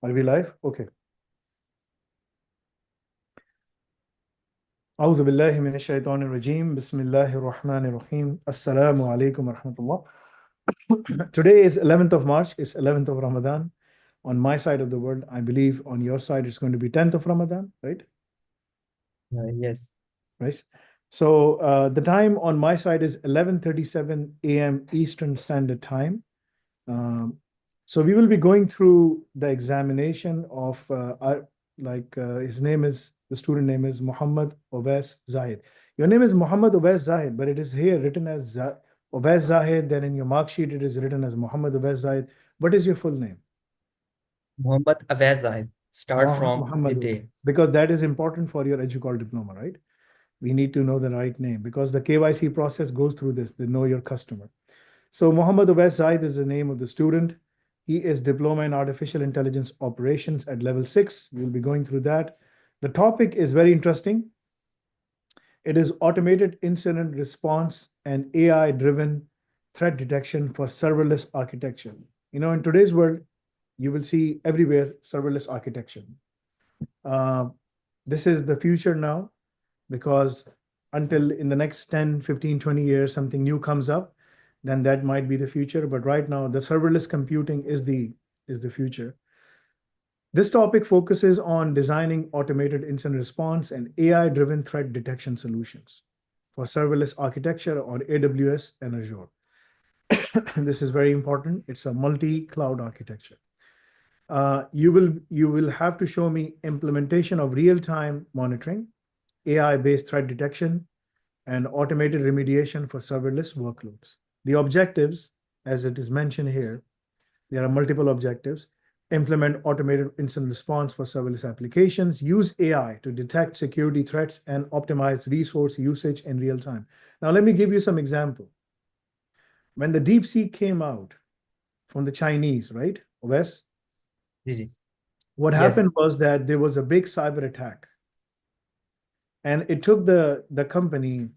Are we live? Okay. أعوذ بالله من الشيطان الرجيم. بسم الله الرحمن الرحيم. Assalamu alaikum wa rahmatullah. Today is 11th of March. It's 11th of Ramadan. On my side of the world, I believe on your side it's going to be 10th of Ramadan, right? Yes. Right. So the time on my side is 11:37 a.m. Eastern Standard Time. So we will be going through the examination of the student name is Muhammad Awais Zahid. Your name is Muhammad Awais Zahid, but it is here written as Awais Zahid. Then in your mark sheet, it is written as Muhammad Awais Zahid. What is your full name? Muhammad Awais Zahid. Start from Muhammad, the okay. Because that is important for your EduQual diploma, right? We need to know the right name because the KYC process goes through this. They know your customer. So Muhammad Awais Zahid is the name of the student. He is Diploma in Artificial Intelligence Operations at level 6. We'll be going through that. The topic is very interesting. It is automated incident response and AI-driven threat detection for serverless architecture. You know, in today's world, you will see everywhere serverless architecture. This is the future now because until in the next 10, 15, 20 years, something new comes up, then that might be the future. But right now, the serverless computing is the future. This topic focuses on designing automated incident response and AI-driven threat detection solutions for serverless architecture on AWS and Azure. This is very important. It's a multi-cloud architecture. You will have to show me implementation of real-time monitoring, AI-based threat detection, and automated remediation for serverless workloads. The objectives, as it is mentioned here, there are multiple objectives. Implement automated incident response for serverless applications, use AI to detect security threats and optimize resource usage in real time. Now, let me give you some example. When the DeepSeek came out from the Chinese, right, Wes? What happened was that there was a big cyber attack. And it took the company,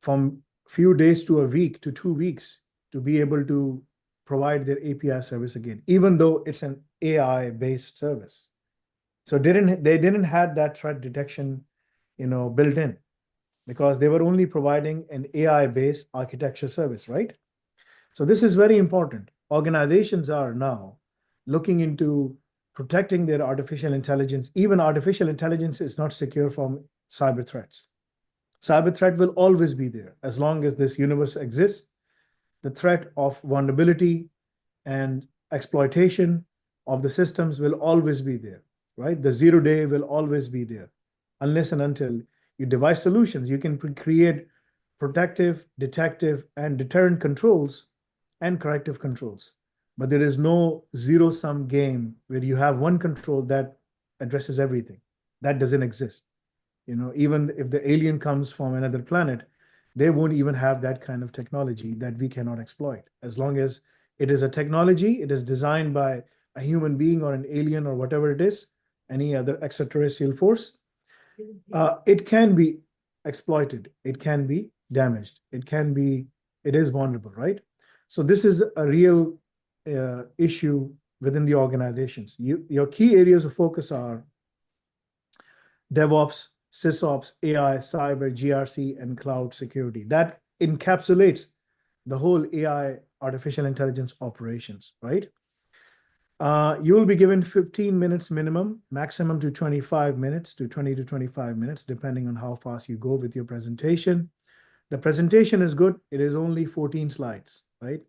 from few days to a week to 2 weeks to be able to provide their API service again, even though it's an AI-based service. So they didn't have that threat detection, built in because they were only providing an AI-based architecture service, right? So this is very important. Organizations are now looking into protecting their artificial intelligence. Even artificial intelligence is not secure from cyber threats. Cyber threat will always be there as long as this universe exists. The threat of vulnerability and exploitation of the systems will always be there, right? The 0 day will always be there unless and until you devise solutions. You can create protective, detective, and deterrent controls and corrective controls. But there is no zero-sum game where you have one control that addresses everything. That doesn't exist. Even if the alien comes from another planet, they won't even have that kind of technology that we cannot exploit. As long as it is a technology, it is designed by a human being or an alien or whatever it is, any other extraterrestrial force, it can be exploited, it can be damaged, it is vulnerable, right? So this is a real issue within the organizations. Your key areas of focus are DevOps, SysOps, AI, cyber, GRC, and cloud security. That encapsulates the whole AI, artificial intelligence operations, right? You will be given 15 minutes minimum, maximum to 25 minutes to 20 to 25 minutes, depending on how fast you go with your presentation. The presentation is good. It is only 14 slides, right?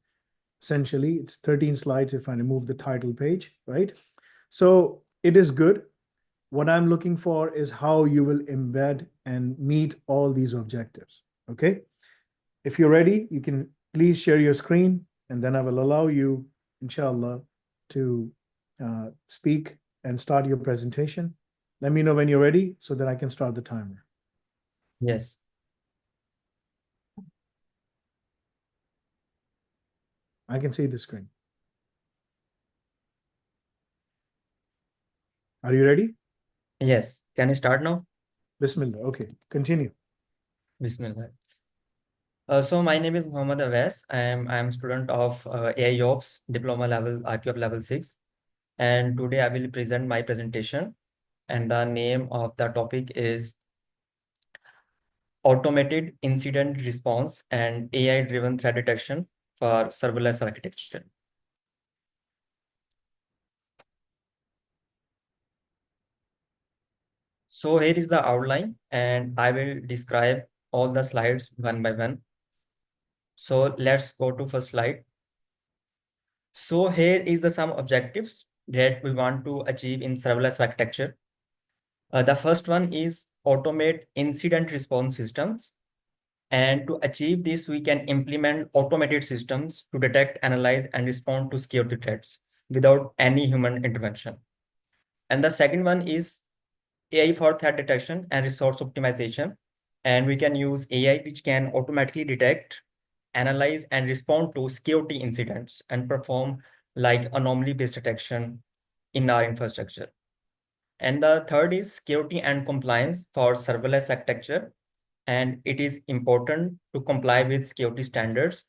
Essentially, it's 13 slides if I remove the title page, right? So it is good. What I'm looking for is how you will embed and meet all these objectives, okay? If you're ready, you can please share your screen, and then I will allow you, inshallah, to speak and start your presentation. Let me know when you're ready so that I can start the timer. Yes. I can see the screen. Are you ready? Yes. Can I start now? Bismillah. Okay, continue. Bismillah. So my name is Muhammad Awais. I am student of AI Ops Diploma level RQ of level 6. and today I will present my presentation, and the name of the topic is Automated Incident Response and AI-driven Threat Detection for Serverless Architecture. So here is the outline, and I will describe all the slides one by one. So let's go to first slide. So here is the some objectives that we want to achieve in serverless architecture. The first one is automate incident response systems. And to achieve this, we can implement automated systems to detect, analyze, and respond to security threats without any human intervention. And the second one is AI for threat detection and resource optimization. And we can use AI, which can automatically detect, analyze, and respond to security incidents and perform like anomaly-based detection in our infrastructure. And the third is security and compliance for serverless architecture. And it is important to comply with security standards.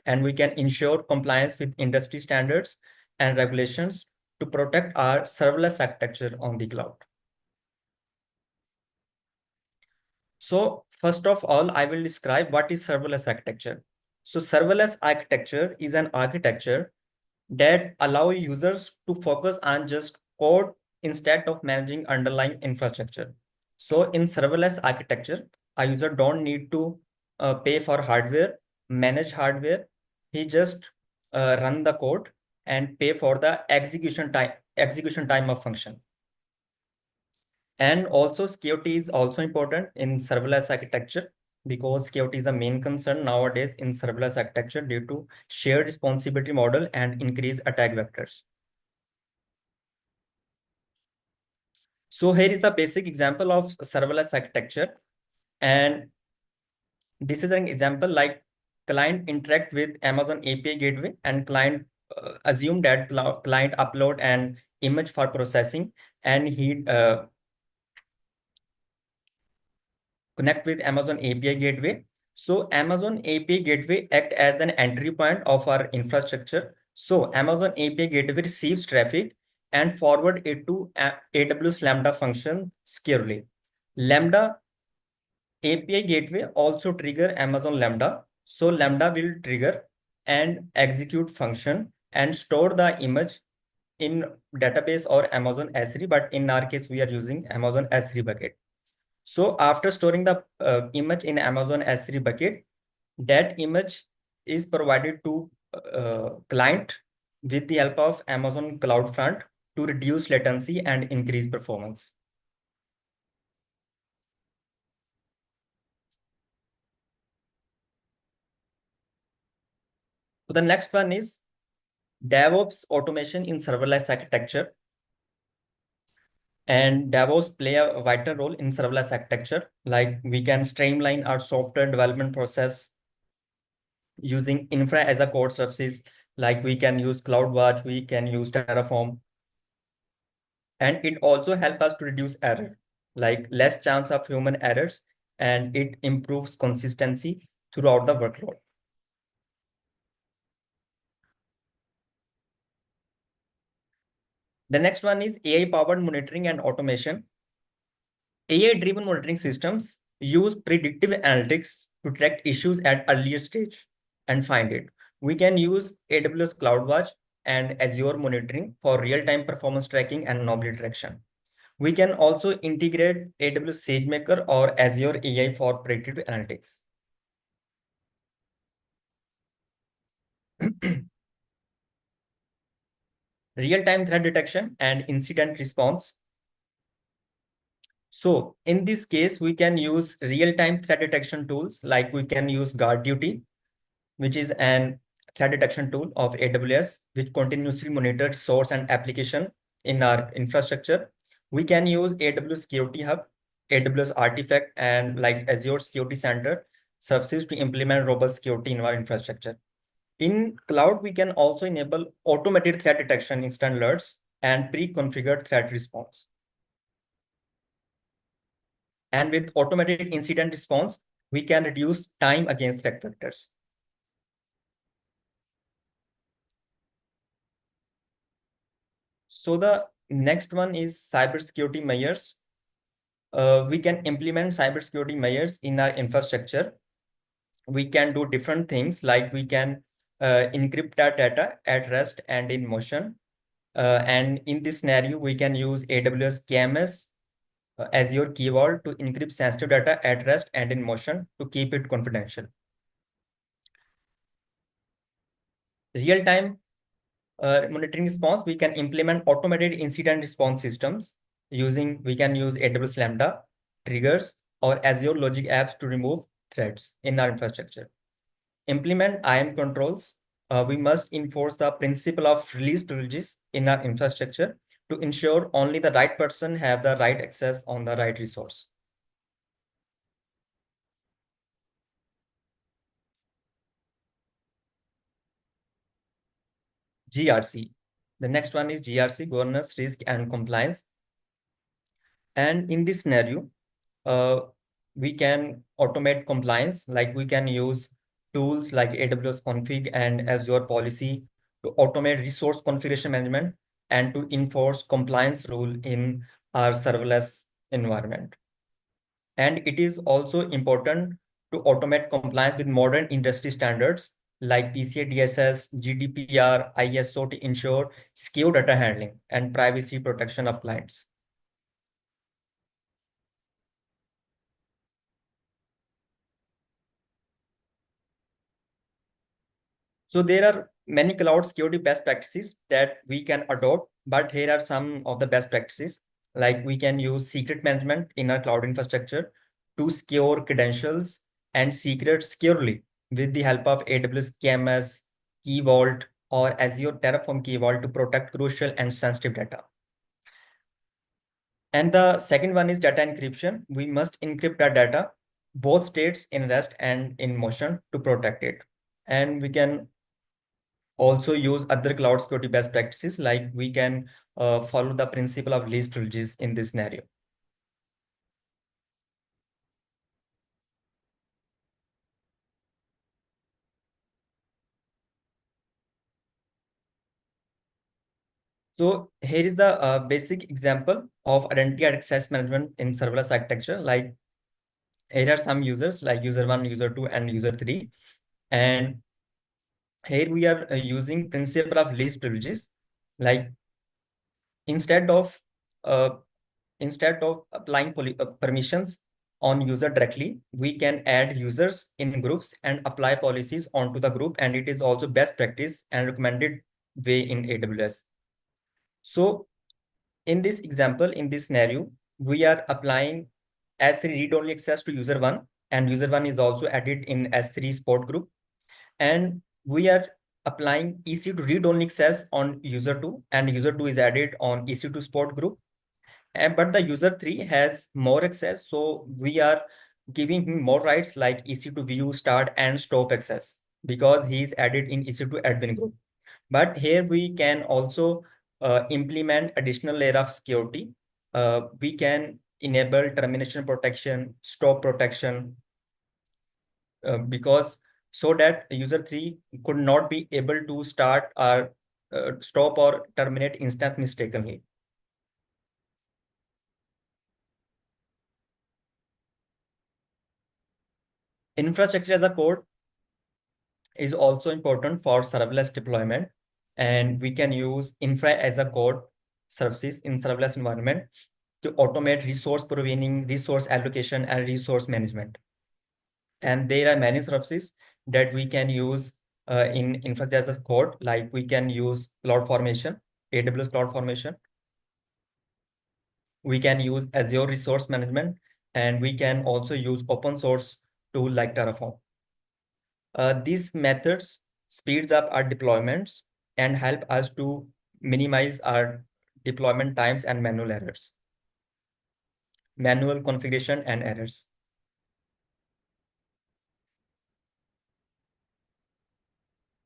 And we can ensure compliance with industry standards and regulations to protect our serverless architecture on the cloud. So first of all, I will describe what is serverless architecture. So serverless architecture is an architecture that allow users to focus on just code instead of managing underlying infrastructure. So in serverless architecture, a user don't need to pay for hardware, manage hardware. He just run the code and pay for the execution time of function. And also security is also important in serverless architecture, because security is the main concern nowadays in serverless architecture due to shared responsibility model and increased attack vectors. So here is the basic example of serverless architecture. And this is an example like client interact with Amazon API gateway, and client assume that client upload an image for processing, and he connect with Amazon API gateway. So Amazon API gateway act as an entry point of our infrastructure. So Amazon API gateway receives traffic and forward it to AWS Lambda function securely. Lambda API gateway also trigger Amazon Lambda. So Lambda will trigger and execute function and store the image in database or Amazon S3, but in our case, we are using Amazon S3 bucket. So after storing the image in Amazon S3 bucket, that image is provided to client with the help of Amazon CloudFront to reduce latency and increase performance. So the next one is DevOps automation in serverless architecture. And DevOps play a vital role in serverless architecture. Like we can streamline our software development process using infra as a code services. Like we can use CloudWatch, we can use Terraform. And it also helps us to reduce error, like less chance of human errors, and it improves consistency throughout the workload. The next one is AI-powered monitoring and automation. AI-driven monitoring systems use predictive analytics to detect issues at earlier stage and find it. We can use AWS CloudWatch and Azure monitoring for real-time performance tracking and anomaly detection. We can also integrate AWS SageMaker or Azure AI for predictive analytics. Real-time threat detection and incident response. So in this case, we can use real-time threat detection tools, like we can use GuardDuty, which is an threat detection tool of AWS, which continuously monitors source and application in our infrastructure. We can use AWS Security Hub, AWS Artifact, and like Azure Security Center services to implement robust security in our infrastructure. In cloud, we can also enable automated threat detection, instant alerts, and pre-configured threat response. And with automated incident response, we can reduce time against threat vectors. So the next one is cybersecurity measures. We can implement cybersecurity measures in our infrastructure. We can do different things, like we can encrypt our data at rest and in motion. And in this scenario, we can use AWS KMS as your key vault to encrypt sensitive data at rest and in motion to keep it confidential. Real-time monitoring response, we can implement automated incident response systems we can use AWS Lambda, triggers, or Azure Logic apps to remove threats in our infrastructure. Implement IAM controls. We must enforce the principle of release privileges in our infrastructure to ensure only the right person have the right access on the right resource. GRC. The next one is GRC, governance, risk, and compliance. And in this scenario, we can automate compliance, like we can use tools like AWS config and Azure policy to automate resource configuration management and to enforce compliance rule in our serverless environment. And it is also important to automate compliance with modern industry standards like PCI DSS, GDPR, ISO to ensure secure data handling and privacy protection of clients. So there are many cloud security best practices that we can adopt, but here are some of the best practices. Like we can use secret management in our cloud infrastructure to secure credentials and secrets securely with the help of AWS KMS, Key Vault, or Azure Terraform Key Vault to protect crucial and sensitive data. And the second one is data encryption. We must encrypt our data, both states in rest and in motion to protect it. And we can also use other cloud security best practices, like we can follow the principle of least privileges in this scenario. So here is the basic example of identity and access management in serverless architecture. Like here are some users like user 1, user 2, and user 3. And here we are using principle of least privileges. Like instead of uh, applying permissions on user directly, we can add users in groups and apply policies onto the group, and it is also best practice and recommended way in AWS. So in this example, in this scenario, we are applying S3 read-only access to user 1, and user 1 is also added in S3 support group, and we are applying EC2 read-only access on user 2, and user 2 is added on EC2 support group. But the user 3 has more access, so we are giving him more rights like EC2 view, start, and stop access because he is added in EC2 admin group. But here we can also implement additional layer of security. We can enable termination protection, stop protection, because so that user 3 could not be able to start or stop or terminate instance mistakenly. Infrastructure as a code is also important for serverless deployment, and we can use infra as a code services in serverless environment to automate resource provisioning, resource allocation, and resource management. And there are many services that we can use in infrastructure as a code, like we can use CloudFormation, AWS CloudFormation. We can use Azure Resource Management, and we can also use open source tool like Terraform. These methods speeds up our deployments and help us to minimize our deployment times and manual configuration and errors.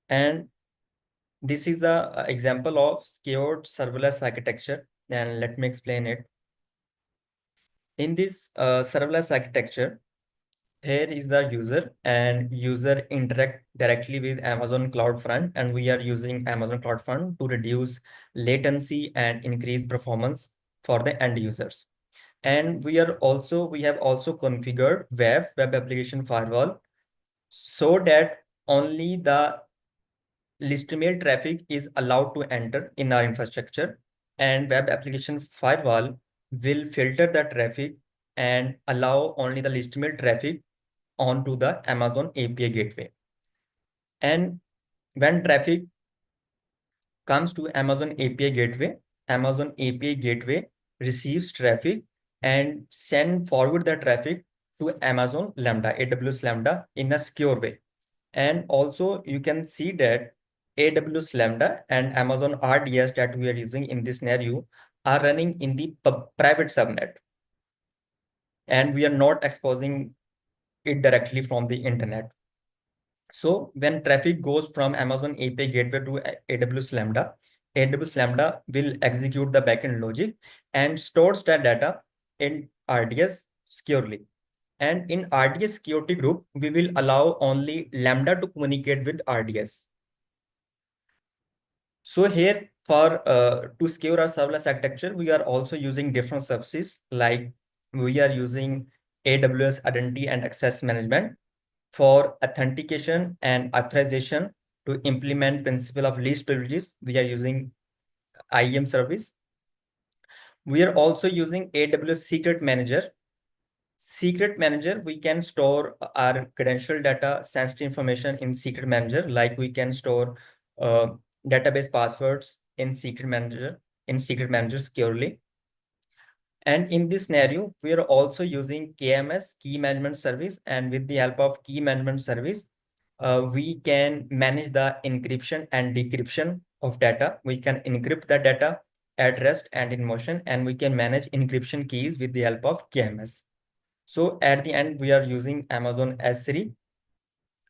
And this is the example of secured serverless architecture, and let me explain it. In this serverless architecture, here is the user, and user interact directly with Amazon CloudFront, and we are using Amazon CloudFront to reduce latency and increase performance for the end users. And we have also configured web application firewall so that only the legitimate traffic is allowed to enter in our infrastructure, and web application firewall will filter the traffic and allow only the legitimate traffic onto the Amazon API gateway. And when traffic comes to Amazon API gateway receives traffic and send forward the traffic to Amazon Lambda, AWS Lambda, in a secure way. And also you can see that AWS Lambda and Amazon RDS that we are using in this scenario are running in the private subnet, and we are not exposing it directly from the internet. So when traffic goes from Amazon API gateway to AWS Lambda will execute the backend logic and stores that data in RDS securely. And in RDS security group, we will allow only Lambda to communicate with RDS. So here for to secure our serverless architecture, we are also using different services, like we are using AWS Identity and Access Management for authentication and authorization. To implement principle of least privileges, we are using IAM service. We are also using AWS Secret Manager. Secret Manager, we can store our credential data, sensitive information in Secret Manager, like we can store database passwords in Secret Manager securely. And in this scenario, we are also using KMS, Key Management Service, and with the help of Key Management Service, we can manage the encryption and decryption of data. We can encrypt the data at rest and in motion, and we can manage encryption keys with the help of KMS. So at the end, we are using Amazon S3,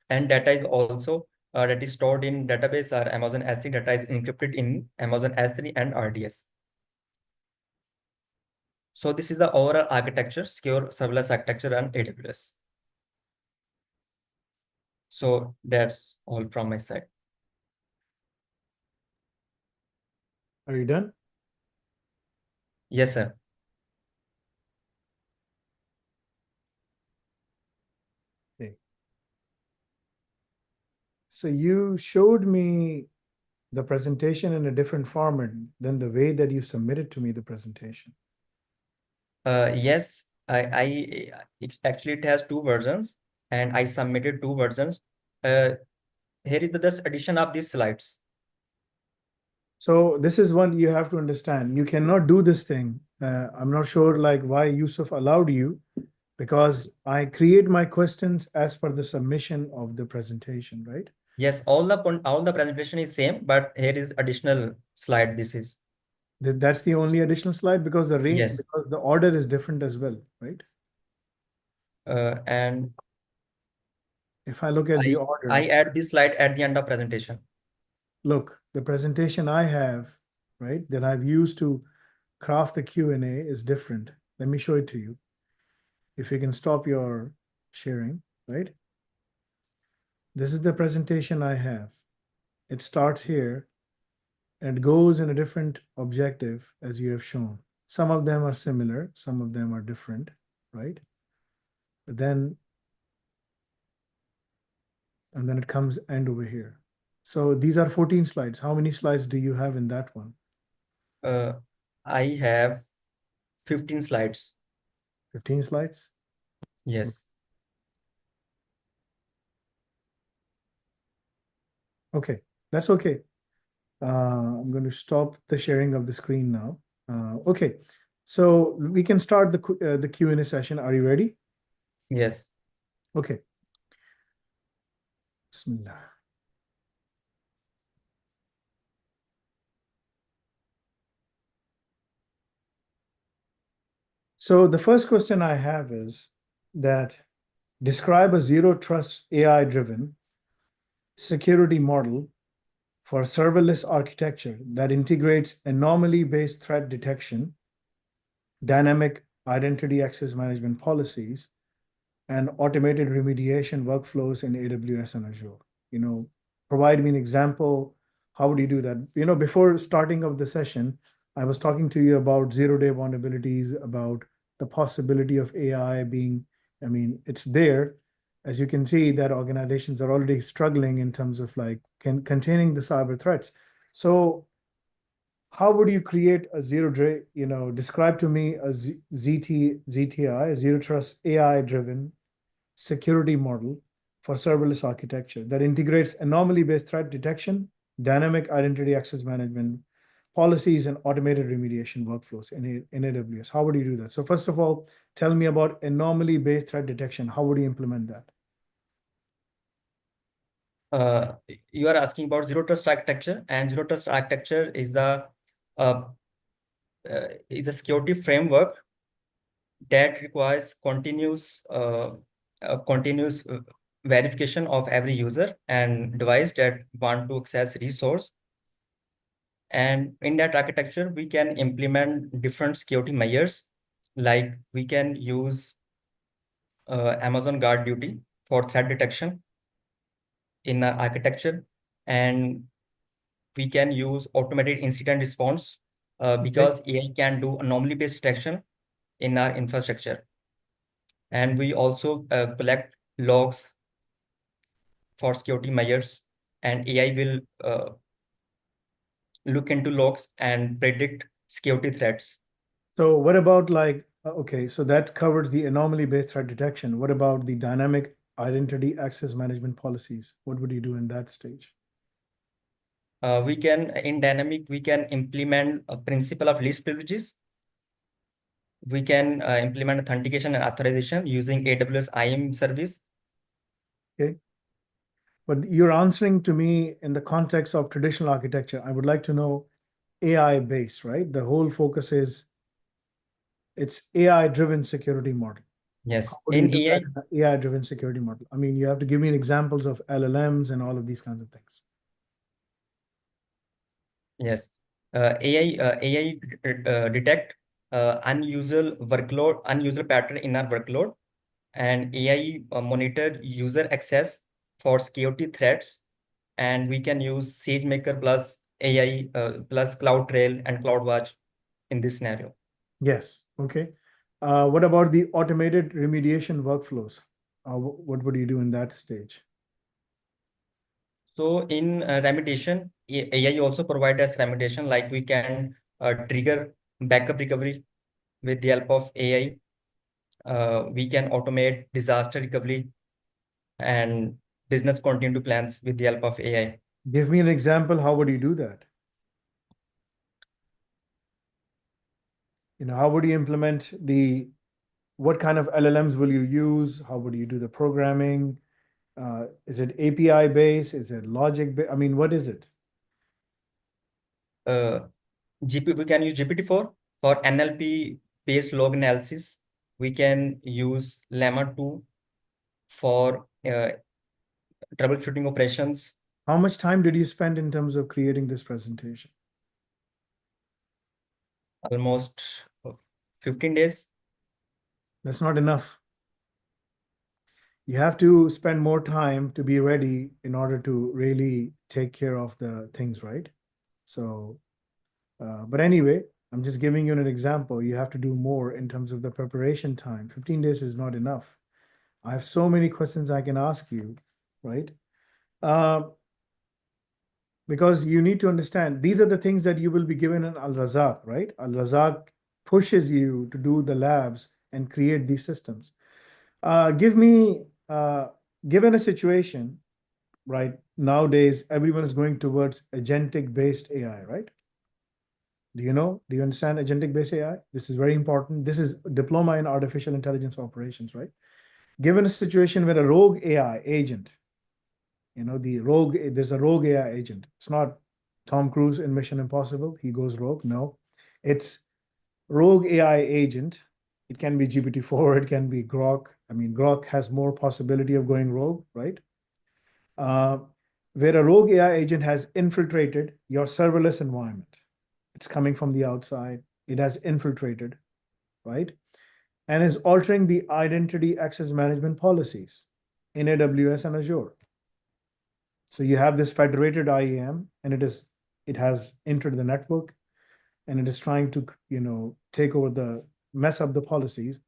and data is also that is stored in database or Amazon S3 data is encrypted in Amazon S3 and RDS. So this is the overall architecture, secure serverless architecture on AWS. So that's all from my side. Are you done? Yes, sir. Okay. So you showed me the presentation in a different format than the way that you submitted to me the presentation. Yes, it actually has two versions, and I submitted two versions. Here is the just addition of these slides. So this is one you have to understand. You cannot do this thing. I'm not sure like why Yusuf allowed you, because I create my questions as per the submission of the presentation, right? Yes, all the presentation is same, but here is additional slide. This is That's the only additional slide, because the range, yes. because the order is different as well, right? And If I look at the order, I add this slide at the end of presentation. look, the presentation I have, right, that I've used to craft the Q&A is different. Let me show it to you. If you can stop your sharing, right? This is the presentation I have. It starts here and it goes in a different objective as you have shown. Some of them are similar, some of them are different, right? But then, and then it comes end over here. So these are 14 slides. How many slides do you have in that one? I have 15 slides. 15 slides? Yes. Okay, that's okay. I'm going to stop the sharing of the screen now. Okay, so we can start the Q&A session. Are you ready? Yes. Okay. Bismillah. So the first question I have is that describe a zero trust AI-driven security model for serverless architecture that integrates anomaly-based threat detection, dynamic identity access management policies, and automated remediation workflows in AWS and Azure. Provide me an example. How would you do that? Before starting of the session, I was talking to you about zero-day vulnerabilities, about the possibility of AI being, it's there. As you can see, that organizations are already struggling in terms of containing the cyber threats. So how would you create a zero-day, describe to me a ZTI, zero trust AI-driven security model for serverless architecture that integrates anomaly-based threat detection, dynamic identity access management, policies, and automated remediation workflows in AWS. How would you do that? So first of all, tell me about anomaly-based threat detection. How would you implement that? You are asking about zero trust architecture, and zero trust architecture is a security framework that requires continuous verification of every user and device that want to access resource. And in that architecture, we can implement different security measures, like we can use Amazon Guard Duty for threat detection in our architecture, and we can use automated incident response because AI can do anomaly-based detection in our infrastructure. And we also collect logs for security measures, and AI will look into logs and predict security threats. So what about okay, so that covers the anomaly-based threat detection. What about the dynamic identity access management policies? What would you do in that stage? In dynamic, we can implement a principle of least privileges. We can implement authentication and authorization using AWS IAM service. Okay. But you're answering to me in the context of traditional architecture. I would like to know AI-based, right? The whole focus is it's AI-driven security model. Yes. How do you do that in an AI-driven security model? You have to give me examples of LLMs and all of these kinds of things. Yes. AI detect unusual pattern in our workload, and AI monitor user access for security threats, and we can use SageMaker plus AI plus CloudTrail and CloudWatch in this scenario. Yes. Okay. What about the automated remediation workflows? What would you do in that stage? So in remediation, AI also provide us remediation, like we can trigger backup recovery with the help of AI. We can automate disaster recovery and business continuity plans with the help of AI. Give me an example. How would you do that? How would you implement what kind of LLMs will you use? How would you do the programming? Is it API based? Is it logic based? What is it? We can use GPT-4 for NLP based log analysis. We can use Llama 2 for troubleshooting operations. How much time did you spend in terms of creating this presentation? Almost 15 days. That's not enough. You have to spend more time to be ready in order to really take care of the things, right? So, but anyway, I'm just giving you an example. You have to do more in terms of the preparation time. 15 days is not enough. I have so many questions I can ask you, right? Because you need to understand, these are the things that you will be given in Al-Razak, right? Al-Razak pushes you to do the labs and create these systems. Given a situation, right? Nowadays, everyone is going towards agentic-based AI, right? Do you understand agentic-based AI? This is very important. This is diploma in artificial intelligence operations, right? Given a situation where a rogue AI agent, there's a rogue AI agent. It's not Tom Cruise in Mission Impossible. He goes rogue. No, it's rogue AI agent. It can be GPT-4, it can be Grok. Grok has more possibility of going rogue, right? Where a rogue AI agent has infiltrated your serverless environment. It's coming from the outside. It has infiltrated, right? and is altering the identity access management policies in AWS and Azure. So you have this federated IAM, and it has entered the network, and it is trying to, take over mess up the policies.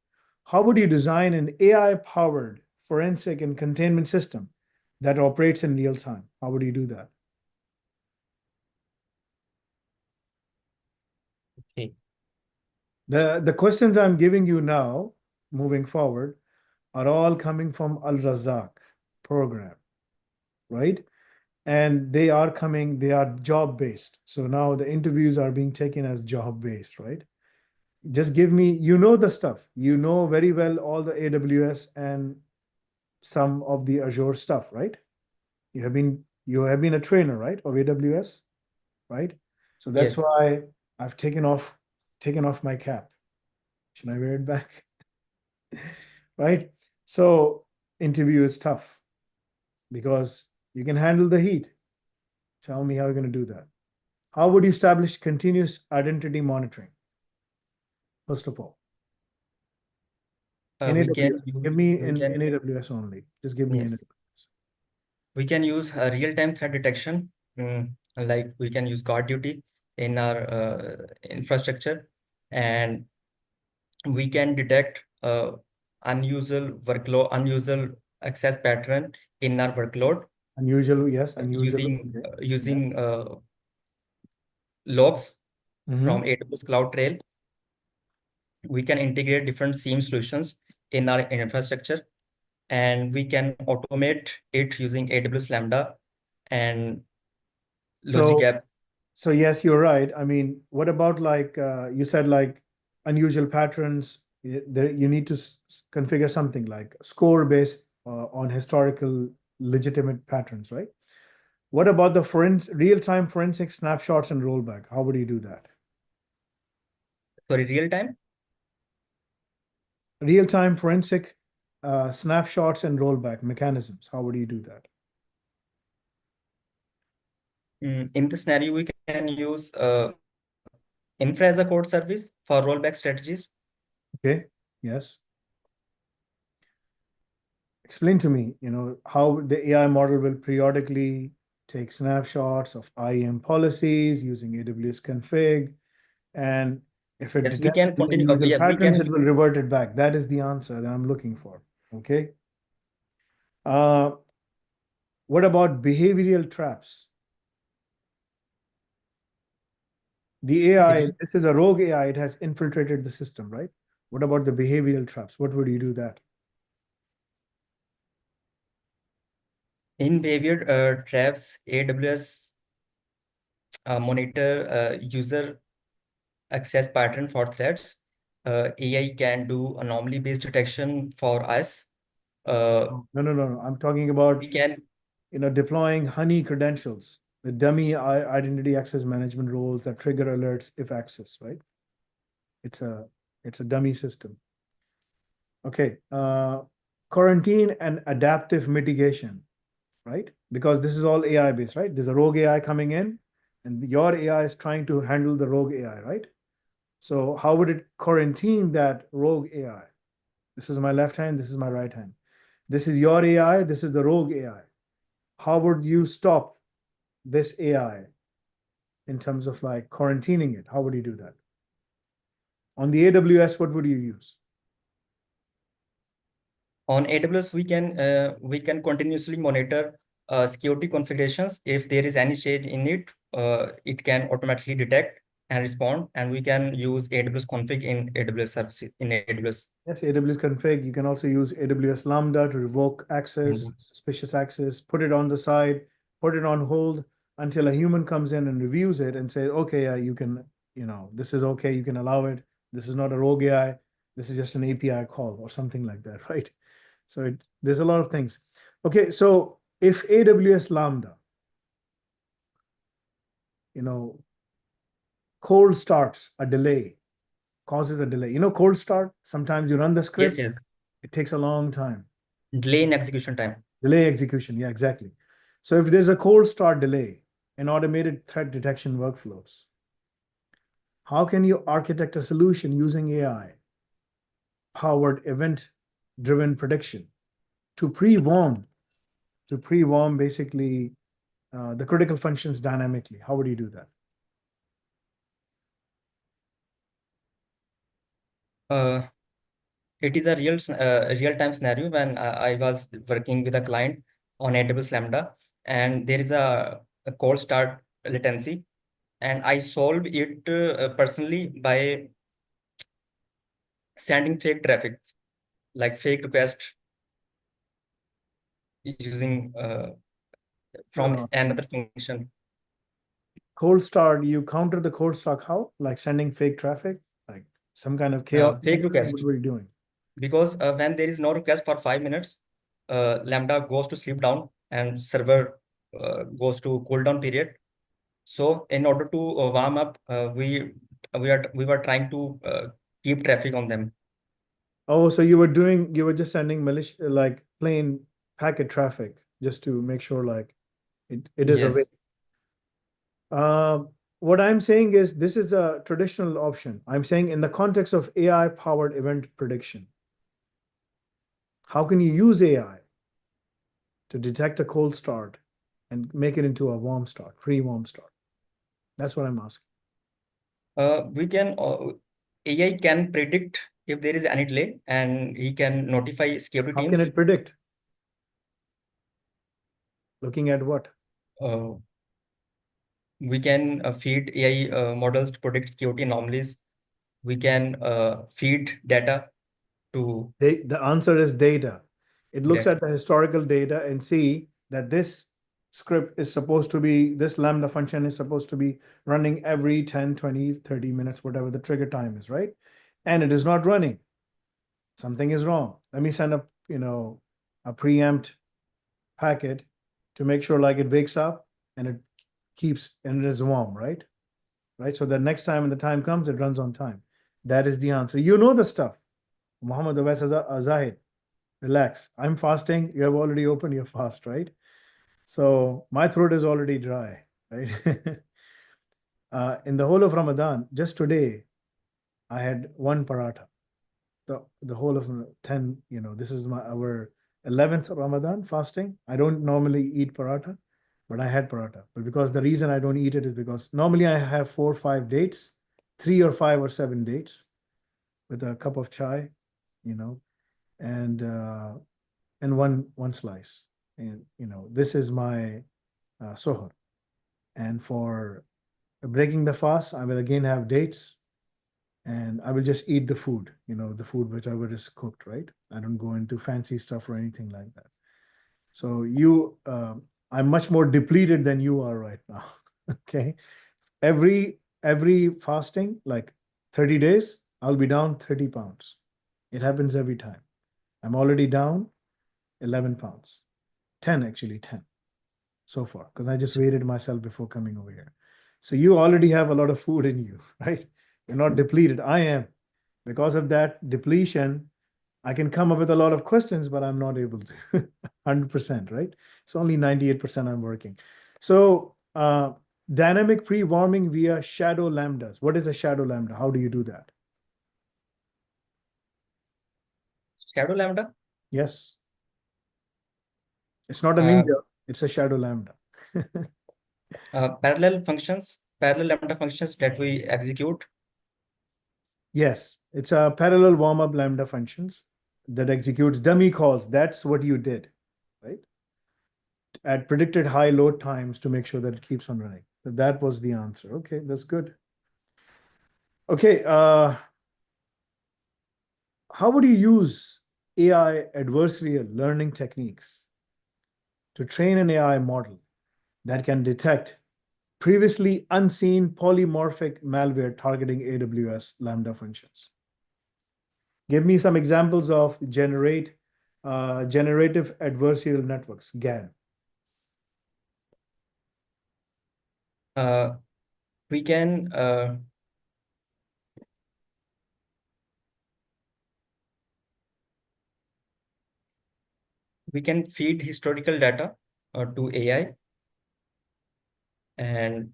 How would you design an AI-powered forensic and containment system that operates in real time? How would you do that? Okay. The questions I'm giving you now, moving forward, are all coming from Al Razak program, right? And they are job based. So now the interviews are being taken as job based, right? Just give me, the stuff. You know very well all the AWS and some of the Azure stuff, right? You have been a trainer, right, of AWS, right? So that's Yes. why I've taken off my cap. Should I wear it back? Right? So interview is tough because you can handle the heat. Tell me how you're going to do that. How would you establish continuous identity monitoring? First of all, in We can AWS. use Give me we in can AWS only. Just give me in yes, we can use real-time threat detection. Like we can use guard duty in our infrastructure, and we can detect unusual access pattern in our workload unusual. Yes, unusual. using Okay. using logs Mm-hmm. from AWS Cloud Trail. We can integrate different SIEM solutions in our infrastructure, and we can automate it using AWS Lambda and logic So, apps. so yes, you're right. I mean, what about like you said, like unusual patterns? There, you need to configure something like score based on historical legitimate patterns, right? What about the real-time forensic snapshots and rollback? How would you do that? Sorry, real time. Real-time forensic snapshots and rollback mechanisms. How would you do that? In this scenario, we can use Infra as a code service for rollback strategies. Okay. Yes. Explain to me, how the AI model will periodically take snapshots of IAM policies using AWS config, and if it Yes, we detects can any continue. unusual We patterns, can it will revert it back. That is the answer that I'm looking for. Okay. Uh, what about behavioral traps? The AI, this is a rogue AI, it has infiltrated the system, right? What about the behavioral traps? What would you do that? in behavior traps, AWS monitor user access pattern for threats. AI can do anomaly-based detection for us. No, no, no, no. I'm talking about, We can deploying honey credentials, the dummy identity access management roles that trigger alerts if access, right? It's a dummy system. Okay. Quarantine and adaptive mitigation, right? Because this is all AI based, right? There's a rogue AI coming in, and your AI is trying to handle the rogue AI, right? So how would it quarantine that rogue AI? This is my left hand, this is my right hand. This is your AI, this is the rogue AI. How would you stop this AI in terms of like quarantining it? How would you do that? On the AWS, what would you use? on AWS we can continuously monitor security configurations. If there is any change in it, it can automatically detect and respond, and we can use AWS config in AWS services in AWS. Yes, AWS config. You can also use AWS Lambda to revoke access, Mhm. suspicious access, put it on the side, put it on hold until a human comes in and reviews it and says, okay, you can, this is okay, you can allow it. This is not a rogue AI. This is just an API call or something like that, right? So there's a lot of things. Okay, so if AWS Lambda, cold starts a delay, causes a delay. Cold start, sometimes you run the Yes, script, yes. it takes a long time. Delay in execution time. Delay execution, yeah, exactly. So if there's a cold start delay in automated threat detection workflows, how can you architect a solution using AI powered event driven prediction to pre-warm basically the critical functions dynamically? How would you do that? It is a real-time scenario when I was working with a client on AWS Lambda, and there is a cold start latency, and I solve it personally by sending fake traffic, like fake request using from another function. Cold start, you counter the cold start how? Like sending fake traffic, like some kind of chaos? Fake request. What were you doing? Because when there is no request for 5 minutes, Lambda goes to sleep down and server goes to cooldown period. So in order to warm up, we were trying to keep traffic on them. Oh, so you were just sending like plain packet traffic just to make sure like it is awake. What I'm saying is this is a traditional option. I'm saying in the context of AI powered event prediction, how can you use AI to detect a cold start and make it into a warm start, pre-warm start? That's what I'm asking. AI can predict if there is any delay, and he can notify security How teams. can it predict? Looking at what? We can feed AI models to predict security anomalies. We can feed data to. The answer is data. It looks Data. at the historical data and see that this script is supposed to be, this Lambda function is supposed to be running every 10, 20, 30 minutes, whatever the trigger time is, right? And it is not running. Something is wrong. Let me send a preempt packet to make sure like it wakes up and it keeps, and it is warm, right? Right. So the next time when the time comes, it runs on time. That is the answer. You know the stuff. Muhammad Awais Zahid, relax. I'm fasting. You have already opened your fast, right? So my throat is already dry, right? In the whole of Ramadan, just today, I had one paratha. The whole of 10, this is our 11th Ramadan fasting. I don't normally eat paratha, but I had paratha. But because the reason I don't eat it is because normally I have 4 or 5 dates, 3 or 5 or 7 dates with a cup of chai, and one slice. And this is my sohar. And for breaking the fast, I will again have dates, and I will just eat the food, the food whichever is cooked, right? I don't go into fancy stuff or anything like that. So I'm much more depleted than you are right now. Okay. Every fasting, like 30 days, I'll be down 30 pounds. It happens every time. I'm already down 11 pounds. 10, actually, 10 so far, because I just weighed myself before coming over here. So you already have a lot of food in you, right? You're not depleted. I am. Because of that depletion, I can come up with a lot of questions, but I'm not able to. 100%, right? It's only 98% I'm working. So dynamic pre-warming via shadow lambdas. What is a shadow lambda? How do you do that? Shadow Lambda? Yes. It's not a ninja. It's a shadow lambda. Parallel Lambda functions that we execute. Yes, it's a parallel warm-up lambda functions that executes dummy calls. That's what you did, right? At predicted high load times to make sure that it keeps on running. So that was the answer. Okay, that's good. Okay, how would you use AI adversarial learning techniques to train an AI model that can detect previously unseen polymorphic malware targeting AWS Lambda functions? Give me some examples of generative adversarial networks, GAN. We can feed historical data to AI, and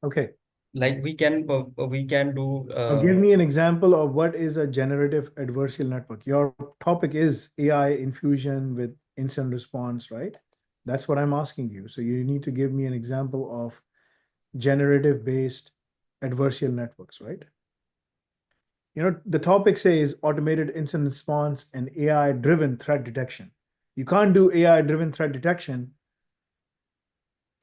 okay, like we can do Now give me an example of what is a generative adversarial network. Your topic is AI infusion with instant response, right? That's what I'm asking you. So you need to give me an example of generative based adversarial networks, right? You know, the topic says automated instant response and AI driven threat detection. You can't do AI driven threat detection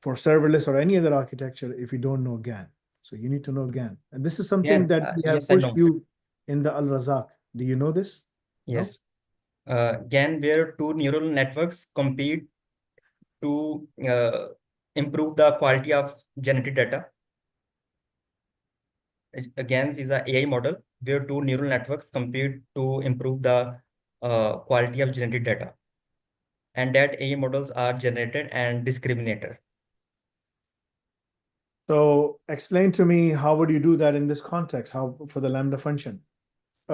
for serverless or any other architecture if you don't know GAN. So you need to know GAN. And this is something GAN. that we have Yes, I pushed know. you in the Al Razak. Do you know this? No? Yes. GAN, where two neural networks compete to improve the quality of generated data. GAN is a AI model where two neural networks compete to improve the quality of generated data. And that AI models are generated and discriminated. So explain to me, how would you do that in this context? How for the Lambda function?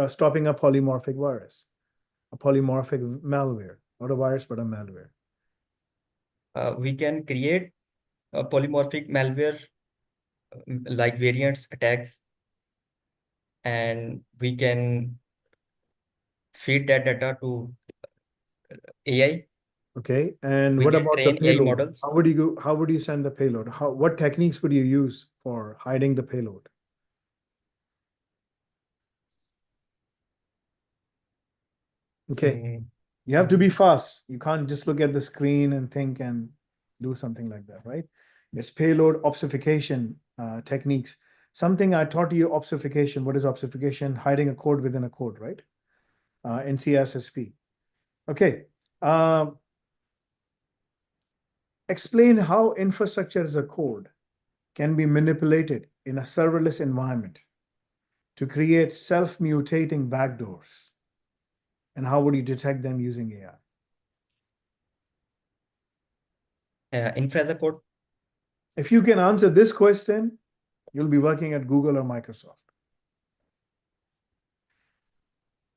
Stopping a polymorphic virus, a polymorphic malware, not a virus, but a malware. We can create a polymorphic malware like variants attacks, and we can feed that data to AI. Okay. And We what can about the train AI payload? models. How would you send the payload? What techniques would you use for hiding the payload? Okay. Mm, You have to be fast. You can't just look at the screen and think and do something like that, right? It's payload obfuscation techniques. Something I taught you, obfuscation. What is obfuscation? Hiding a code within a code, right? NCSSP. Okay. Explain how infrastructure as a code can be manipulated in a serverless environment to create self-mutating backdoors. And how would you detect them using AI? infra as a code. If you can answer this question, you'll be working at Google or Microsoft.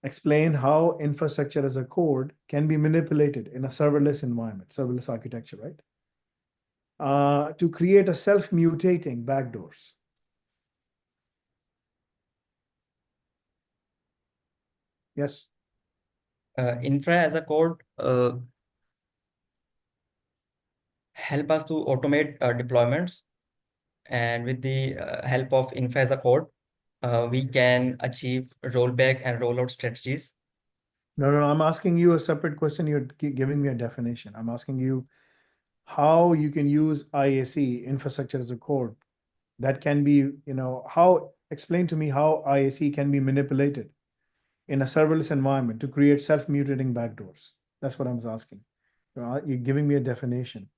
Explain how infrastructure as a code can be manipulated in a serverless environment, serverless architecture, right? To create a self-mutating backdoors. Yes. Infra as a code help us to automate deployments, and with the help of infra as a code, we can achieve rollback and rollout strategies. No, I'm asking you a separate question. You're giving me a definition. I'm asking you how you can use IAC, infrastructure as a code, that can be, explain to me how IAC can be manipulated in a serverless environment to create self-mutating backdoors. That's what I was asking. You're giving me a definition.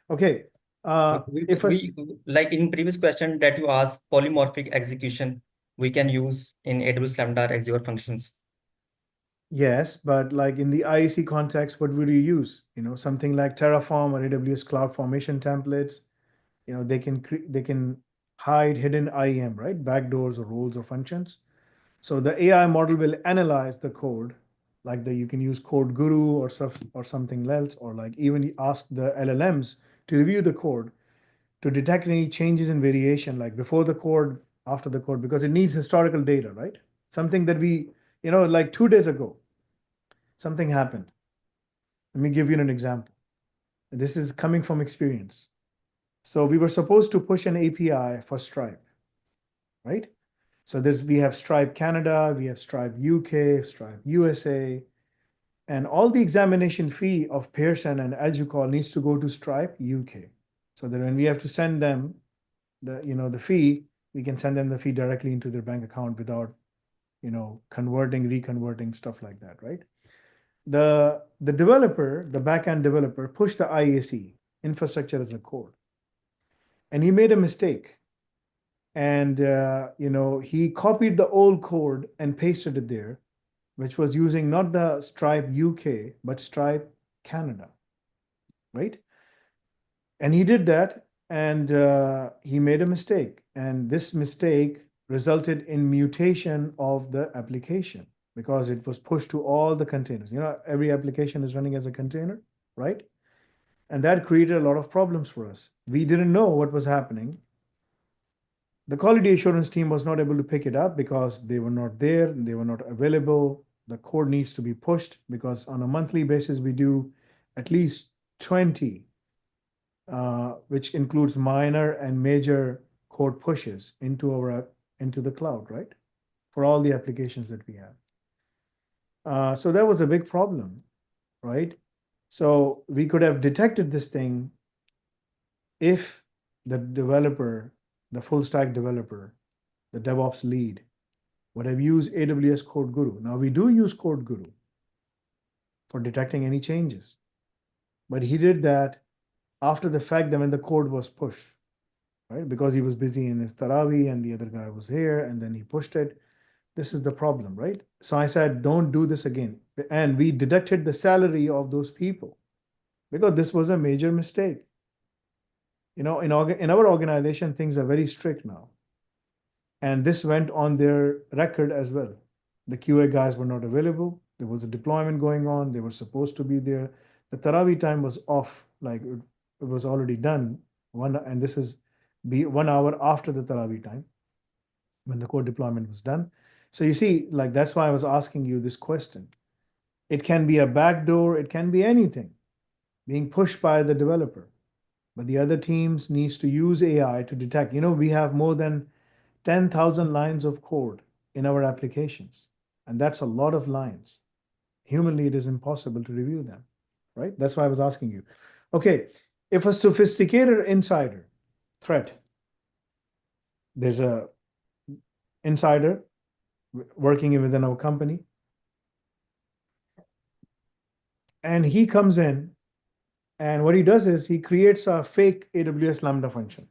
Okay. Like in previous question that you asked, polymorphic execution we can use in AWS Lambda Azure functions. Yes, but like in the IAC context, what would you use? Something like Terraform or AWS Cloud Formation templates. They can hide hidden IAM, right? Backdoors or roles or functions. So the AI model will analyze the code, like you can use Code Guru or something else, or like even ask the LLMs to review the code to detect any changes in variation, like before the code, after the code, because it needs historical data, right? Something that like 2 days ago, something happened. Let me give you an example. This is coming from experience. So we were supposed to push an API for Stripe, right? So we have Stripe Canada, we have Stripe UK, Stripe USA, and all the examination fee of Pearson and EduQual needs to go to Stripe UK. So that when we have to send them the fee, we can send them the fee directly into their bank account without converting, reconverting, stuff like that, right? The developer, the backend developer, pushed the IAC, infrastructure as a code, and he made a mistake. And he copied the old code and pasted it there, which was using not the Stripe UK but Stripe Canada, right? And he did that, and he made a mistake, and this mistake resulted in mutation of the application because it was pushed to all the containers. Every application is running as a container, right? And that created a lot of problems for us. We didn't know what was happening. The quality assurance team was not able to pick it up because they were not there, they were not available. The code needs to be pushed because on a monthly basis, we do at least 20, which includes minor and major code pushes into the cloud, right? For all the applications that we have. So that was a big problem, right? So we could have detected this thing if the developer, the full stack developer, the DevOps lead would have used AWS Code Guru. Now we do use Code Guru for detecting any changes, but he did that after the fact that when the code was pushed, right? Because he was busy in his Taraweeh and the other guy was here and then he pushed it. This is the problem, right? So I said, don't do this again. And we deducted the salary of those people because this was a major mistake. You know, in our organization, things are very strict now. And this went on their record as well. The QA guys were not available. There was a deployment going on. They were supposed to be there. The Taraweeh time was off, like it was already done. And this is 1 hour after the Taraweeh time when the code deployment was done. So you see, like that's why I was asking you this question. It can be a backdoor, it can be anything being pushed by the developer. But the other teams needs to use AI to detect. You know, we have more than 10,000 lines of code in our applications, and that's a lot of lines. Humanly, it is impossible to review them, right? That's why I was asking you. Okay, if a sophisticated insider threat, there's a insider working within our company, and he comes in, and what he does is he creates a fake AWS Lambda function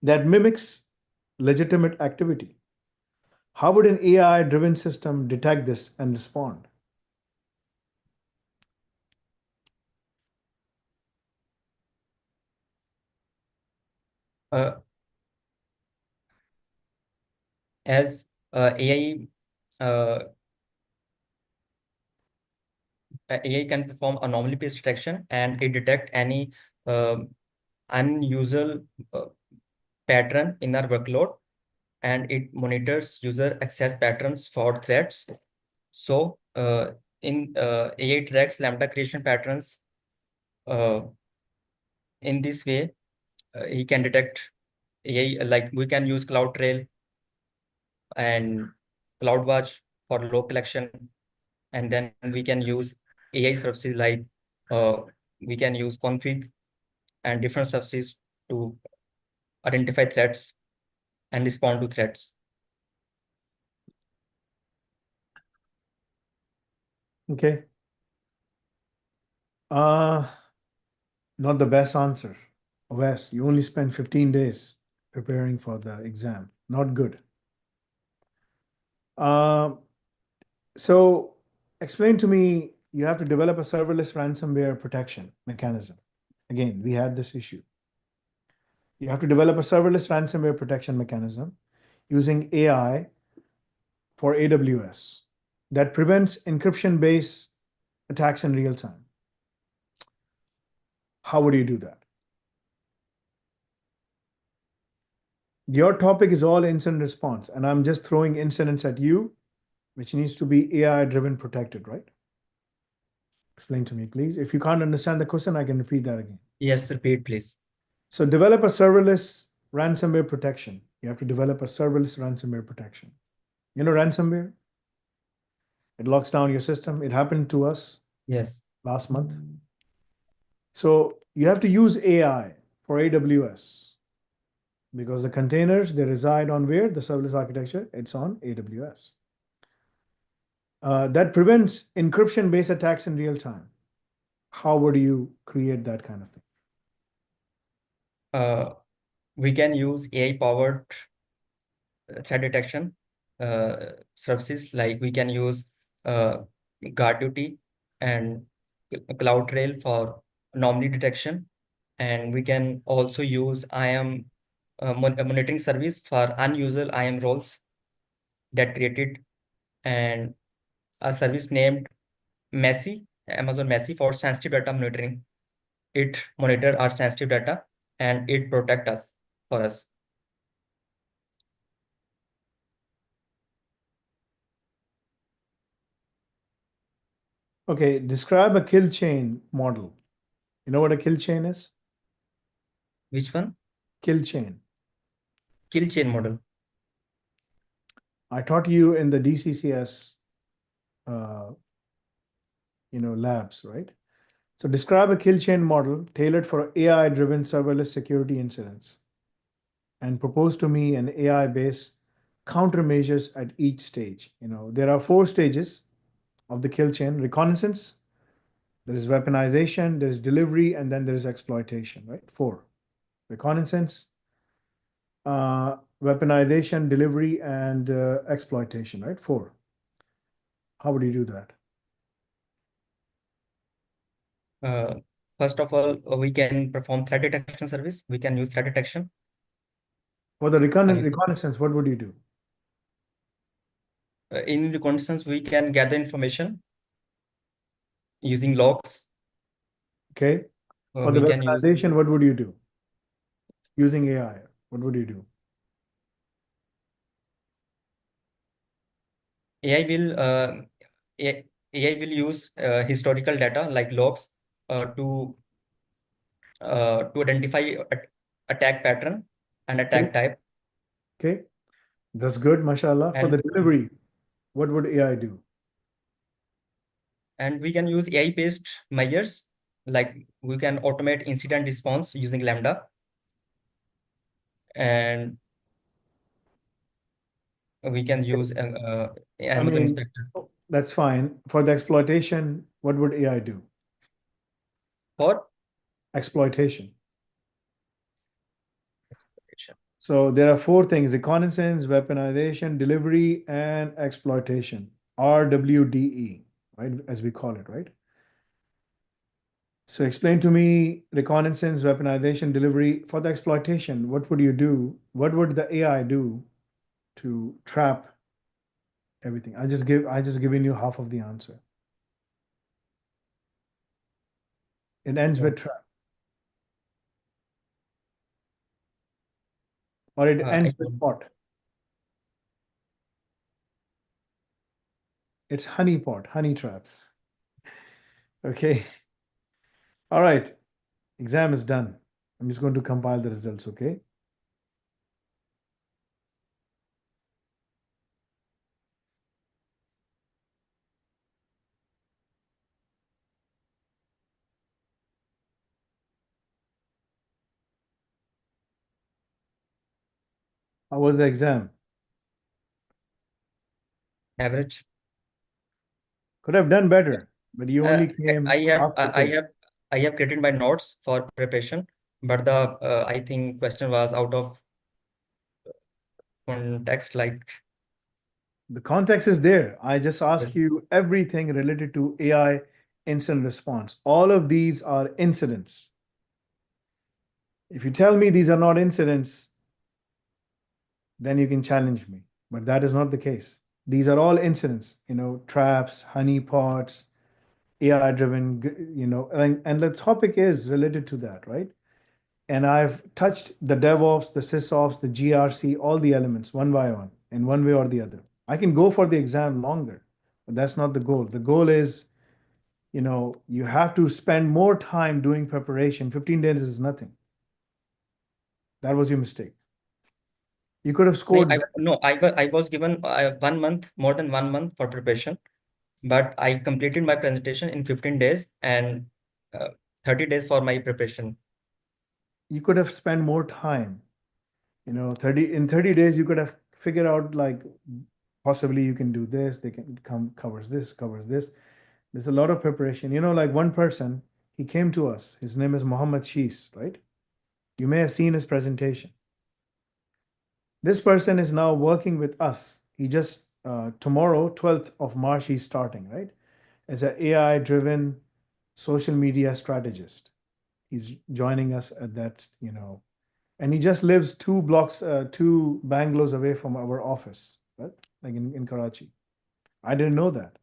that mimics legitimate activity. How would an AI-driven system detect this and respond? Uh, as AI can perform anomaly-based detection and it detect any unusual pattern in our workload, and it monitors user access patterns for threats. So AI tracks Lambda creation patterns. In this way, he can detect AI, like we can use CloudTrail and CloudWatch for log collection, and then we can use AI services like we can use config and different services to identify threats and respond to threats. Okay. Not the best answer. Wes, you only spent 15 days preparing for the exam. Not good. So explain to me, you have to develop a serverless ransomware protection mechanism. Again, we had this issue. You have to develop a serverless ransomware protection mechanism using AI for AWS that prevents encryption-based attacks in real time. How would you do that? Your topic is all incident response, and I'm just throwing incidents at you, which needs to be AI-driven protected, right? Explain to me, please. If you can't understand the question, I can repeat that again. Yes, repeat, please. So develop a serverless ransomware protection. You have to develop a serverless ransomware protection. You know ransomware? It locks down your system. It happened to us Yes. last month. So you have to use AI for AWS because the containers, they reside on where? The serverless architecture, it's on AWS. That prevents encryption-based attacks in real time. How would you create that kind of thing? We can use AI-powered threat detection services, like we can use GuardDuty and CloudTrail for anomaly detection, and we can also use IAM monitoring service for unusual IAM roles that created, and a service named Amazon Messi for sensitive data monitoring. It monitor our sensitive data and it protect us for us. Okay, describe a kill chain model. You know what a kill chain is? Which one? Kill chain. Kill chain model. I taught you in the DCCS, uh, labs, right? So describe a kill chain model tailored for AI-driven serverless security incidents, and propose to me an AI-based countermeasures at each stage. There are 4 stages of the kill chain: reconnaissance, there is weaponization, there is delivery, and then there is exploitation, right? 4: reconnaissance, weaponization, delivery, and exploitation, right? 4. How would you do that? Uh, First of all, we can perform threat detection service. We can use threat detection. For the Uh, reconnaissance, what would you do? in reconnaissance, we can gather information using logs. Okay. For the We can use weaponization, what would you do? Using AI, what would you do? AI will AI will use historical data like logs to identify attack pattern and Okay. attack type. Okay. That's good, mashallah. For the And delivery, what would AI do? we can use AI-based measures, like we can automate incident response using Lambda, and we can use I Amazon mean, Inspector that's fine. For the exploitation, what would AI do? for Exploitation. exploitation. So there are 4 things: reconnaissance, weaponization, delivery, and exploitation. RWDE, right? As we call it, right? So explain to me reconnaissance, weaponization, delivery. For the exploitation, what would you do? What would the AI do to trap everything? I just given you half of the answer. It ends Yeah. with trap, or it I ends with can- pot. It's honey pot, honey traps. Okay. All right. Exam is done. I'm just going to compile the results, okay? How was the exam? Average. Could have done better, but you Uh, only I came have half prepared. I have created my notes for preparation, but the I think question was out of context. Like The context is there. I just ask this, you everything related to AI incident response. All of these are incidents. If you tell me these are not incidents, then you can challenge me. But that is not the case. These are all incidents, traps, honeypots, AI driven, and the topic is related to that, right? And I've touched the DevOps, the SysOps, the GRC, all the elements one by one, in one way or the other. I can go for the exam longer, but that's not the goal. The goal is, you have to spend more time doing preparation. 15 days is nothing. That was your mistake. You could have no, scored better. I was given 1 month, more than 1 month for preparation, but I completed my presentation in 15 days and uh, 30 days for my preparation. You could have spent more time. 30 days, you could have figured out, like, possibly you can do this, they can come, covers this, covers this. There's a lot of preparation. Like one person, he came to us. His name is Muhammad Shees, right? You may have seen his presentation. This person is now working with us. He just, tomorrow, 12th of March, he's starting, right? As an AI driven social media strategist. He's joining us at that, and he just lives 2 blocks, 2 bungalows away from our office, right? Like in Karachi. I didn't know that.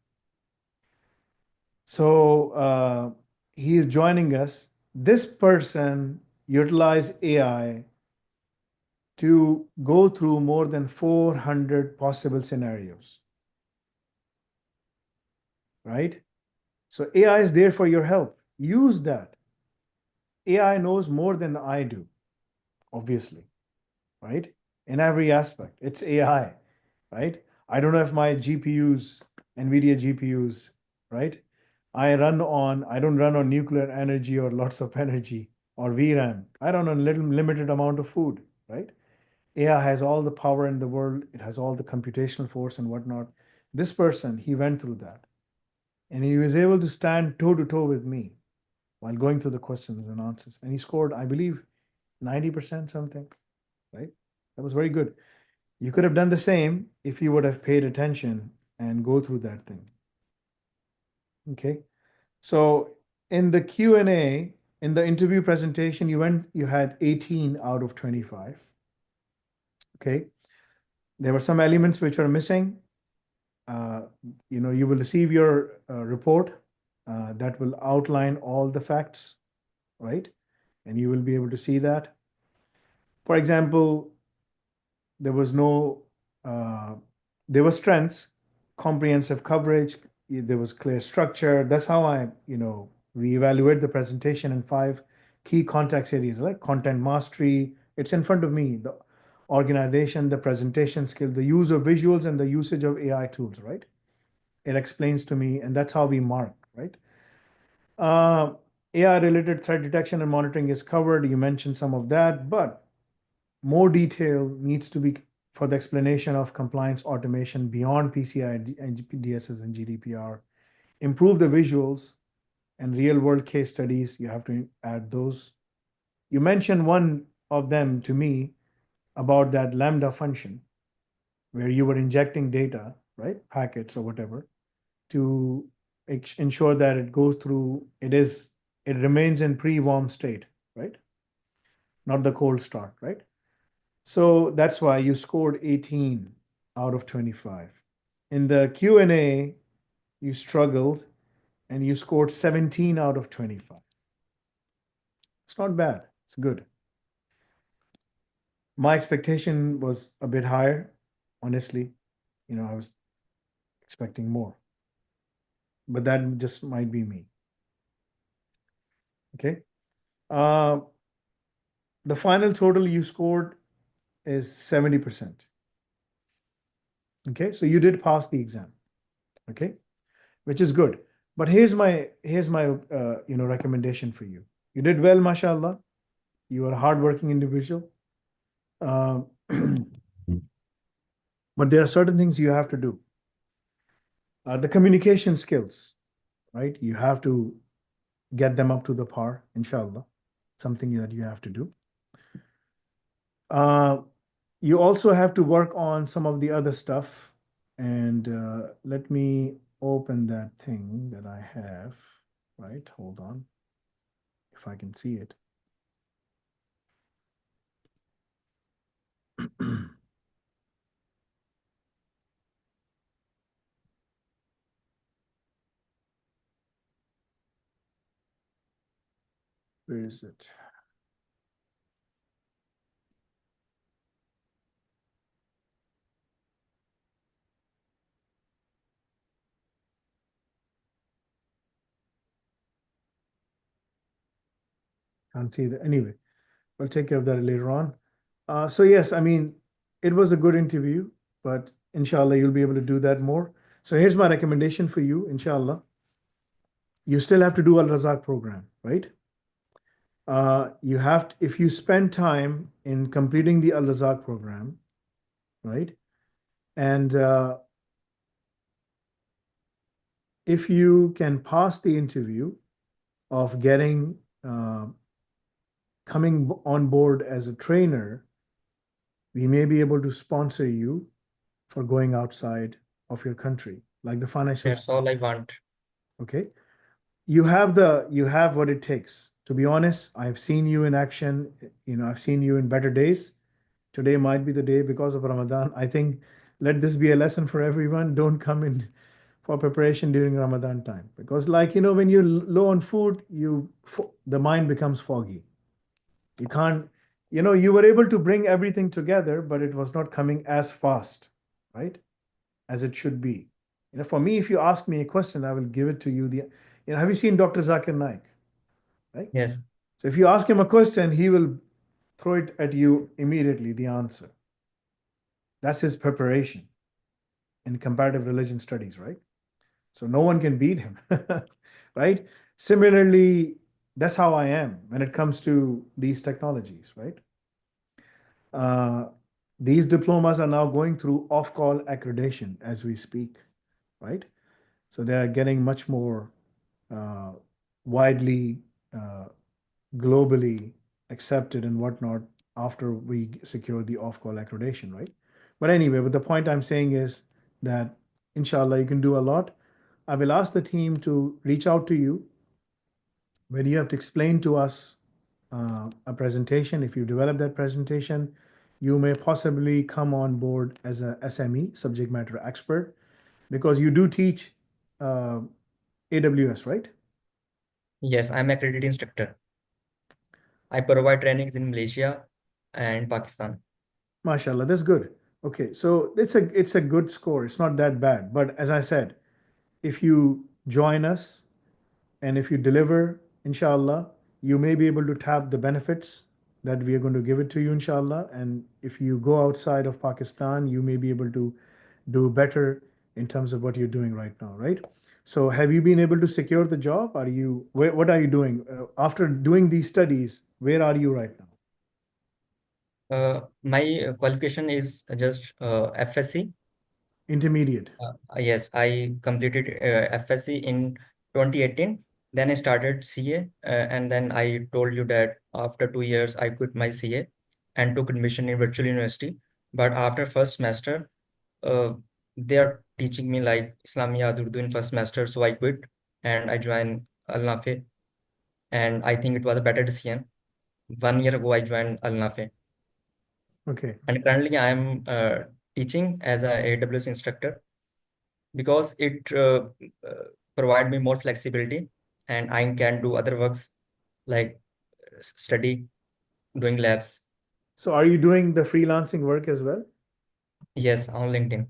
So he is joining us. This person utilized AI to go through more than 400 possible scenarios, right? So AI is there for your help. Use that. AI knows more than I do, obviously, right? In every aspect, it's AI, right? I don't know if my GPUs, NVIDIA GPUs, right? I don't run on nuclear energy or lots of energy or VRAM. I run on little limited amount of food, right? AI has all the power in the world. It has all the computational force and whatnot. This person, he went through that. And he was able to stand toe to toe with me while going through the questions and answers. And he scored, I believe, 90% something, right? That was very good. You could have done the same if you would have paid attention and go through that thing. Okay. So in the Q&A, in the interview presentation, you had 18 out of 25. Okay. There were some elements which were missing. You will receive your report that will outline all the facts, right? And you will be able to see that. For example, there was no, there were strengths, comprehensive coverage, there was clear structure. That's how we evaluate the presentation in 5 key context areas, like content mastery. It's in front of me, the organization, the presentation skill, the use of visuals, and the usage of AI tools, right? It explains to me, and that's how we mark, right? AI-related threat detection and monitoring is covered. You mentioned some of that, but more detail needs to be for the explanation of compliance automation beyond PCI and DSS and GDPR. Improve the visuals and real-world case studies. You have to add those. You mentioned one of them to me about that Lambda function where you were injecting data, right? Packets or whatever, to ensure that it goes through, it remains in pre-warm state, right? Not the cold start, right? So that's why you scored 18 out of 25. In the Q&A, you struggled and you scored 17 out of 25. It's not bad. It's good. My expectation was a bit higher, honestly. I was expecting more. But that just might be me. Okay. The final total you scored is 70%. Okay, so you did pass the exam. Okay, which is good. But here's my recommendation for you. You did well, mashallah. You are a hardworking individual. But there are certain things you have to do. The communication skills, right? You have to get them up to the par, inshallah. Something that you have to do. You also have to work on some of the other stuff. And let me open that thing that I have, right? Hold on, if I can see it. Where is it? Can't see that. Anyway, we'll take care of that later on. So yes, I mean, it was a good interview, but inshallah, you'll be able to do that more. So here's my recommendation for you, inshallah. You still have to do Al-Razak program, right? If you spend time in completing the Al-Razak program, right? And if you can pass the interview of coming on board as a trainer, we may be able to sponsor you for going outside of your country, like the financial. That's all I want. Okay. You have what it takes. To be honest, I've seen you in action. I've seen you in better days. Today might be the day because of Ramadan. I think let this be a lesson for everyone. Don't come in for preparation during Ramadan time, because when you're low on food, the mind becomes foggy. You can't, you were able to bring everything together, but it was not coming as fast, right? As it should be. For me, if you ask me a question, I will give it to you. have you seen Dr. Zakir Naik? Right? Yes. So if you ask him a question, he will throw it at you immediately, the answer. That's his preparation in comparative religion studies, right? So no one can beat him, right? Similarly, that's how I am when it comes to these technologies, right? Uh, these diplomas are now going through off-call accreditation as we speak, right? So they are getting much more uh, widely, globally accepted and whatnot after we secure the off-call accreditation, right? But anyway, but the point I'm saying is that inshallah you can do a lot. I will ask the team to reach out to you when you have to explain to us a presentation. If you develop that presentation, you may possibly come on board as a SME, subject matter expert, because you do teach AWS, right? Yes, I'm accredited instructor. I provide trainings in Malaysia and Pakistan. MashaAllah, that's good. Okay, so it's a good score. It's not that bad. But as I said, if you join us and if you deliver, inshallah, you may be able to tap the benefits that we are going to give it to you, inshallah. And if you go outside of Pakistan, you may be able to do better in terms of what you're doing right now, right? So have you been able to secure the job? What are you doing? After doing these studies, where are you right now? My qualification is just FSC. Intermediate. Yes, I completed FSC in 2018. Then I started CA, and then I told you that after 2 years I quit my CA and took admission in virtual university. But after first semester, uh, they are teaching me like Islamiyat Urdu in first semester, so I quit and I joined Al Nafi, and I think it was a better decision. 1 year ago, I joined Al Nafi, Okay. and currently I am teaching as a AWS instructor because it provide me more flexibility and I can do other works like study, doing labs. So are you doing the freelancing work as well Yes, on LinkedIn.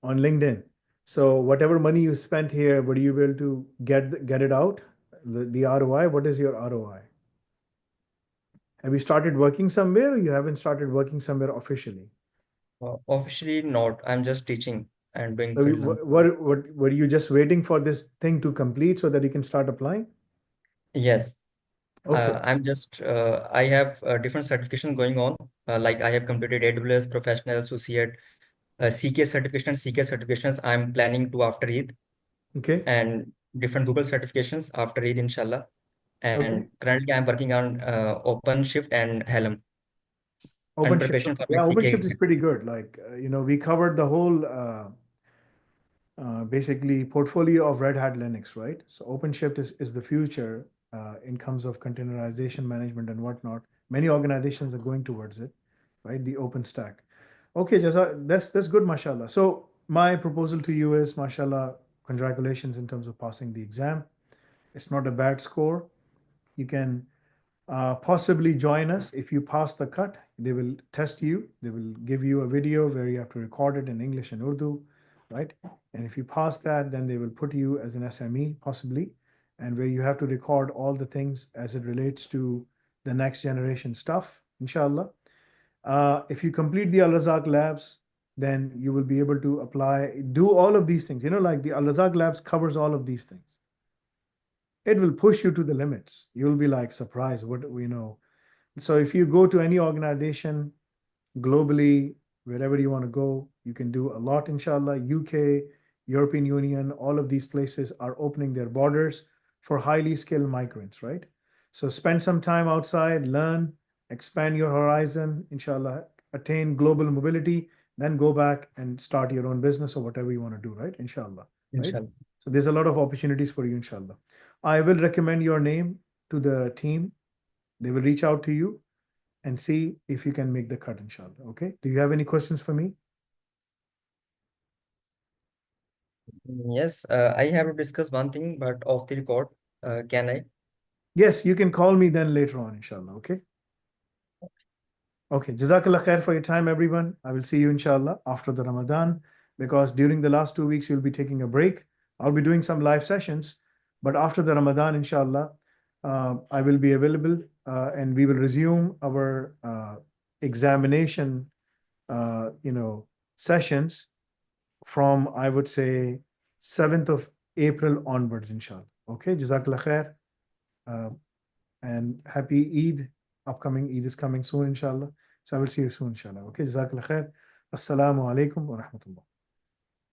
on LinkedIn? So whatever money you spent here, would you be able to get it out? The ROI, what is your ROI? Have you started working somewhere or you haven't started working somewhere officially? Officially not. I'm just teaching and doing So freelance. what were you just waiting for this thing to complete so that you can start applying? Yes, Okay. I have different certifications going on. Like I have completed AWS Professional Associate, CK certification, CK certifications. I'm planning to after Eid, Okay. and different Google certifications after Eid, inshallah. Okay. And currently, I'm working on OpenShift and Helm and OpenShift. preparation for my Yeah, CK OpenShift is exam. pretty good. Like, we covered the whole basically portfolio of Red Hat Linux, right? So OpenShift is the future in terms of containerization management and whatnot. Many organizations are going towards it, right? The OpenStack. Okay, that's good, mashallah. So my proposal to you is, mashallah, congratulations in terms of passing the exam. It's not a bad score. You can possibly join us. If you pass the cut, they will test you. They will give you a video where you have to record it in English and Urdu, right? And if you pass that, then they will put you as an SME possibly, and where you have to record all the things as it relates to the next generation stuff, inshallah. If you complete the Al Razak labs, then you will be able to apply, do all of these things. Like the Al Razak labs covers all of these things. It will push you to the limits. You'll be like surprised what we know. So if you go to any organization globally, wherever you want to go, you can do a lot, inshallah. UK, European Union, all of these places are opening their borders for highly skilled migrants, right? So spend some time outside, learn, expand your horizon, inshallah, attain global mobility, then go back and start your own business or whatever you want to do, right? Inshallah, right? Inshallah. So there's a lot of opportunities for you, inshallah. I will recommend your name to the team. They will reach out to you and see if you can make the cut, inshallah. Okay. Do you have any questions for me? Yes, I have to discuss one thing, but off the record, can I? Yes, you can call me then later on, inshallah. Okay. Okay. Jazakallah khair for your time, everyone. I will see you, inshallah, after the Ramadan, because during the last 2 weeks, you'll be taking a break. I'll be doing some live sessions, But after the Ramadan, inshallah, I will be available and we will resume our examination, sessions from, I would say, 7th of April onwards, inshallah. Okay, Jazakallah khair. And happy Eid. Upcoming Eid is coming soon, inshallah. So I will see you soon, inshallah. Okay, Jazakallah khair. Assalamu alaikum wa rahmatullah.